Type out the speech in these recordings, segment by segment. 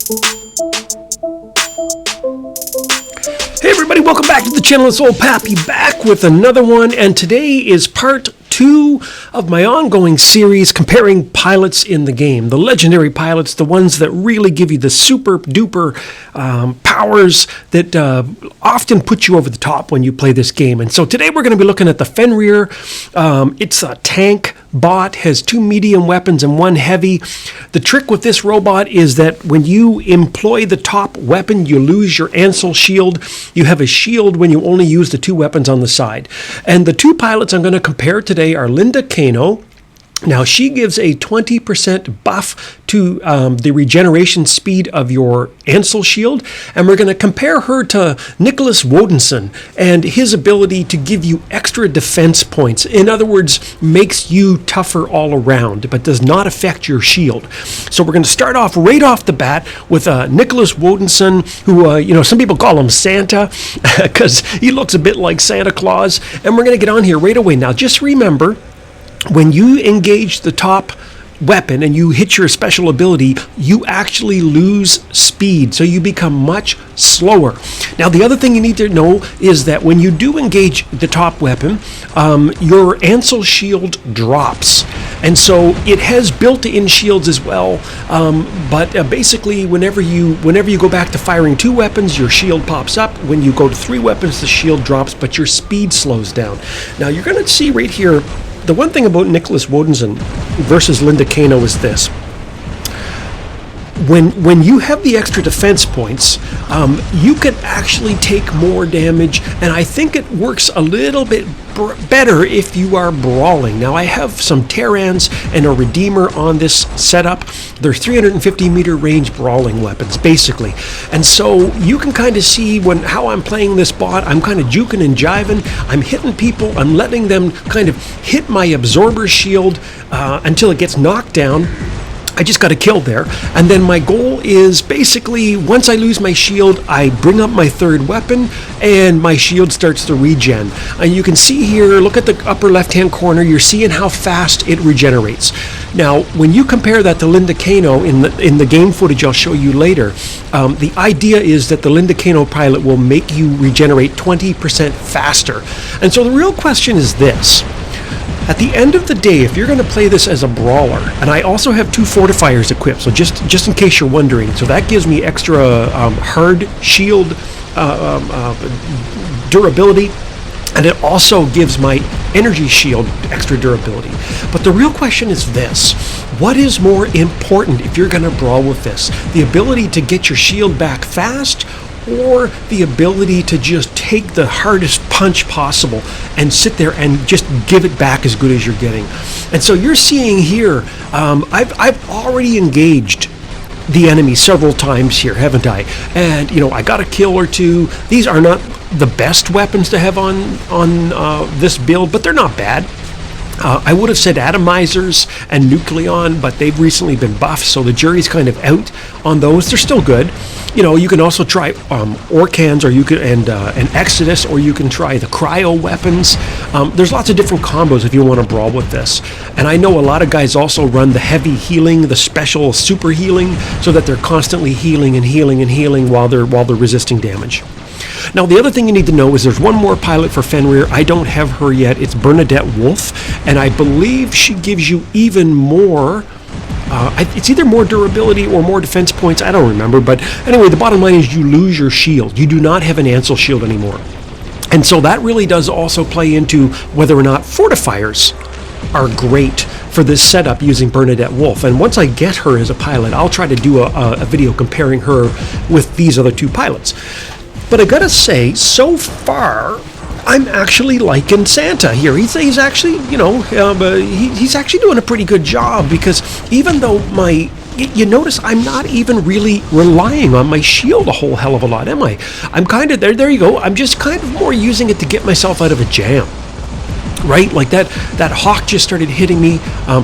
Hey everybody, welcome back to the channel. It's old Pappy back with another one, and today is part 2 of my ongoing series comparing pilots in the game. The legendary pilots, the ones that really give you the super duper powers that often put you over the top when you play this game. And so today we're going to be looking at the Fenrir. It's a tank bot, has 2 medium weapons and 1 heavy. The trick with this robot is that when you employ the top weapon, you lose your Ansel shield. You have a shield when you only use the 2 weapons on the side. And the 2 pilots I'm going to compare today are Cano. Now, she gives a 20% buff to the regeneration speed of your Ansel shield, and we're going to compare her to Nicolas Wodenson and his ability to give you extra defense points. In other words, makes you tougher all around, but does not affect your shield. So we're going to start off right off the bat with Nicolas Wodenson, who, some people call him Santa because he looks a bit like Santa Claus, and we're going to get on here right away. Now, just remember, when you engage the top weapon and you hit your special ability, you actually lose speed, so you become much slower. Now, the other thing you need to know is that when you do engage the top weapon, your Ansel shield drops. And so it has built-in shields as well, but basically whenever you go back to firing 2 weapons, your shield pops up. When you go to 3 weapons, the shield drops, but your speed slows down. Now, you're going to see right here, the one thing about Nicolas Wodenson versus Cano is this. When you have the extra defense points, you can actually take more damage, and I think it works a little bit better if you are brawling. Now, I have some Terrans and a Redeemer on this setup. They're 350 meter range brawling weapons, basically. And so you can kind of see how I'm playing this bot. I'm kind of juking and jiving. I'm hitting people. I'm letting them kind of hit my absorber shield until it gets knocked down. I just got a kill there, and then my goal is basically, once I lose my shield, I bring up my 3rd weapon, and my shield starts to regen. And you can see here, look at the upper left-hand corner, you're seeing how fast it regenerates. Now, when you compare that to Cano in the game footage I'll show you later, the idea is that the Cano pilot will make you regenerate 20% faster. And so the real question is this. At the end of the day, if you're going to play this as a brawler, and I also have 2 fortifiers equipped, so just in case you're wondering, so that gives me extra hard shield durability, and it also gives my energy shield extra durability. But the real question is this: what is more important if you're going to brawl with this? The ability to get your shield back fast, or the ability to just take the hardest punch possible and sit there and just give it back as good as you're getting? And so you're seeing here, I've already engaged the enemy several times here, haven't I? And I got a kill or 2. These are not the best weapons to have on this build, but they're not bad. I would have said atomizers and nucleon, but they've recently been buffed, so the jury's kind of out on those. They're still good. You can also try Orcans, or you could and Exodus, or you can try the cryo weapons. There's lots of different combos if you want to brawl with this. And I know a lot of guys also run the heavy healing, the special super healing, so that they're constantly healing and healing and healing while they're resisting damage. Now, the other thing you need to know is there's one more pilot for Fenrir. I don't have her yet. It's Bernadette Wolf, and I believe she gives you even more. It's either more durability or more defense points. I don't remember, but anyway, the bottom line is you lose your shield. You do not have an Ansel shield anymore. And so that really does also play into whether or not fortifiers are great for this setup using Bernadette Wolf. And once I get her as a pilot, I'll try to do a video comparing her with these other 2 pilots. But I gotta say, so far, I'm actually liking Santa here. He's actually, he's actually doing a pretty good job, because even though you notice I'm not even really relying on my shield a whole hell of a lot, am I? I'm kind of, there you go, I'm just kind of more using it to get myself out of a jam. Right, like that hawk just started hitting me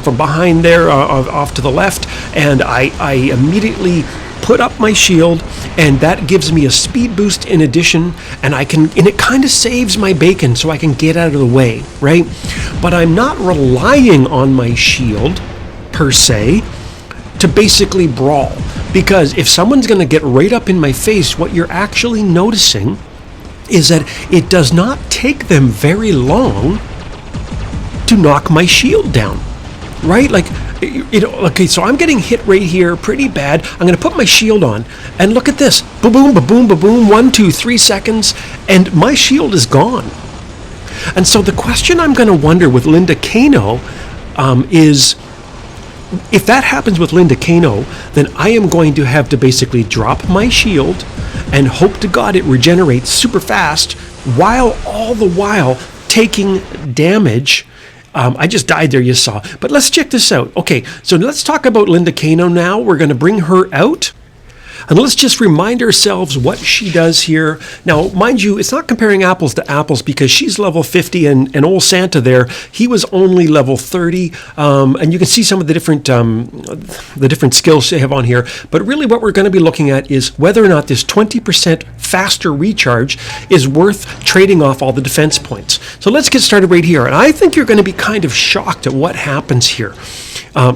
from behind there, off to the left, and I immediately put up my shield, and that gives me a speed boost in addition, and it kind of saves my bacon so I can get out of the way, right? But I'm not relying on my shield per se to basically brawl. Because if someone's going to get right up in my face, what you're actually noticing is that it does not take them very long to knock my shield down, right? Like, okay, so I'm getting hit right here pretty bad. I'm going to put my shield on, and look at this. Ba-boom, ba-boom, ba-boom, 1, 2, 3 seconds, and my shield is gone. And so the question I'm going to wonder with Linda Cano is, if that happens with Linda Cano, then I am going to have to basically drop my shield and hope to God it regenerates super fast, while all the while taking damage. I just died there, you saw. But let's check this out. Okay, so let's talk about Linda Cano now. We're going to bring her out. And let's just remind ourselves what she does here. Now, mind you, it's not comparing apples to apples, because she's level 50 and old Santa there, he was only level 30. And you can see some of the different skills they have on here. But really what we're going to be looking at is whether or not this 20% faster recharge is worth trading off all the defense points. So let's get started right here. And I think you're going to be kind of shocked at what happens here.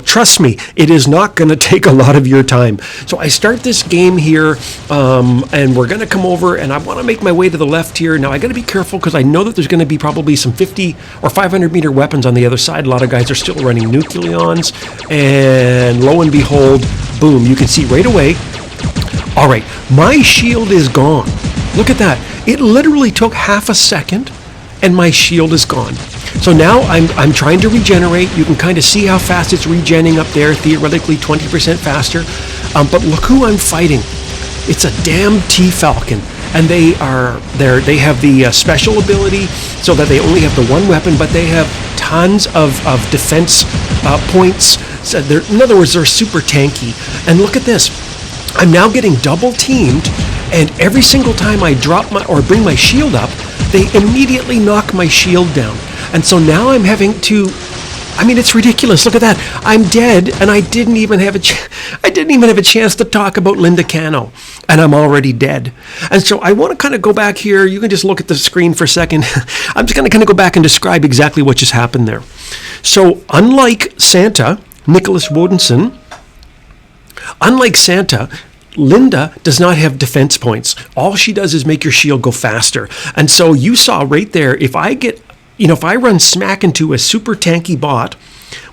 Trust me, it is not going to take a lot of your time. So I start this game here, and we're going to come over, and I want to make my way to the left here. Now I got to be careful, because I know that there's going to be probably some 50 or 500 meter weapons on the other side. A lot of guys are still running nucleons, and lo and behold, boom, you can see right away. All right, my shield is gone. Look at that. It literally took half a second, and my shield is gone. So now I'm trying to regenerate. You can kind of see how fast it's regenning up there, theoretically 20% faster. But look who I'm fighting. It's a damn T-Falcon. And they have the special ability, so that they only have the one weapon, but they have tons of defense points. So in other words, they're super tanky. And look at this. I'm now getting double teamed, and every single time I drop or bring my shield up, they immediately knock my shield down. And so now I'm having to, I mean, it's ridiculous. Look at that. I'm dead, and I didn't even have a chance to talk about Linda Cano, and I'm already dead. And so I want to kind of go back here. You can just look at the screen for a second. I'm just going to kind of go back and describe exactly what just happened there. So unlike Santa, Nicolas Wodenson, Linda does not have defense points. All she does is make your shield go faster. And so you saw right there, if I run smack into a super tanky bot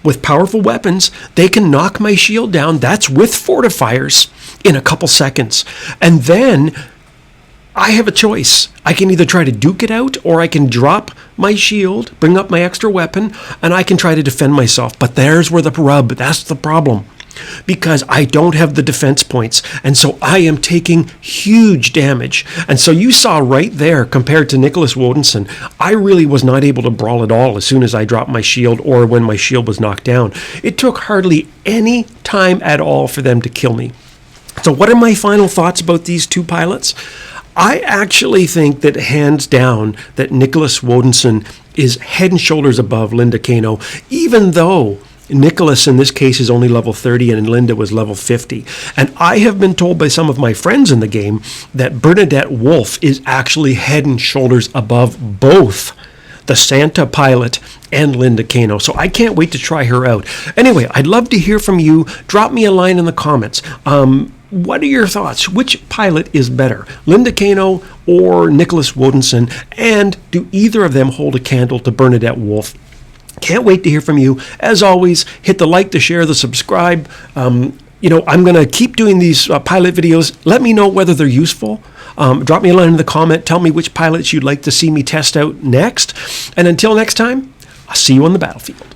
with powerful weapons, they can knock my shield down. That's with fortifiers in a couple seconds. And then I have a choice. I can either try to duke it out, or I can drop my shield, bring up my extra weapon, and I can try to defend myself. But there's where the rub, that's the problem. Because I don't have the defense points, and so I am taking huge damage. And so you saw right there, compared to Nicolas Wodenson, I really was not able to brawl at all as soon as I dropped my shield, or when my shield was knocked down. It took hardly any time at all for them to kill me. So what are my final thoughts about these two pilots? I actually think that hands down that Nicolas Wodenson is head and shoulders above Linda Cano, even though Nicholas in this case is only level 30 and Linda was level 50. And I have been told by some of my friends in the game that Bernadette Wolf is actually head and shoulders above both the Santa pilot and Linda Cano. So I can't wait to try her out. Anyway, I'd love to hear from you. Drop me a line in the comments. What are your thoughts? Which pilot is better, Linda Cano or Nicolas Wodenson? And do either of them hold a candle to Bernadette Wolf? Can't wait to hear from you. As always, hit the like, the share, the subscribe. I'm going to keep doing these pilot videos. Let me know whether they're useful. Drop me a line in the comment. Tell me which pilots you'd like to see me test out next. And until next time, I'll see you on the battlefield.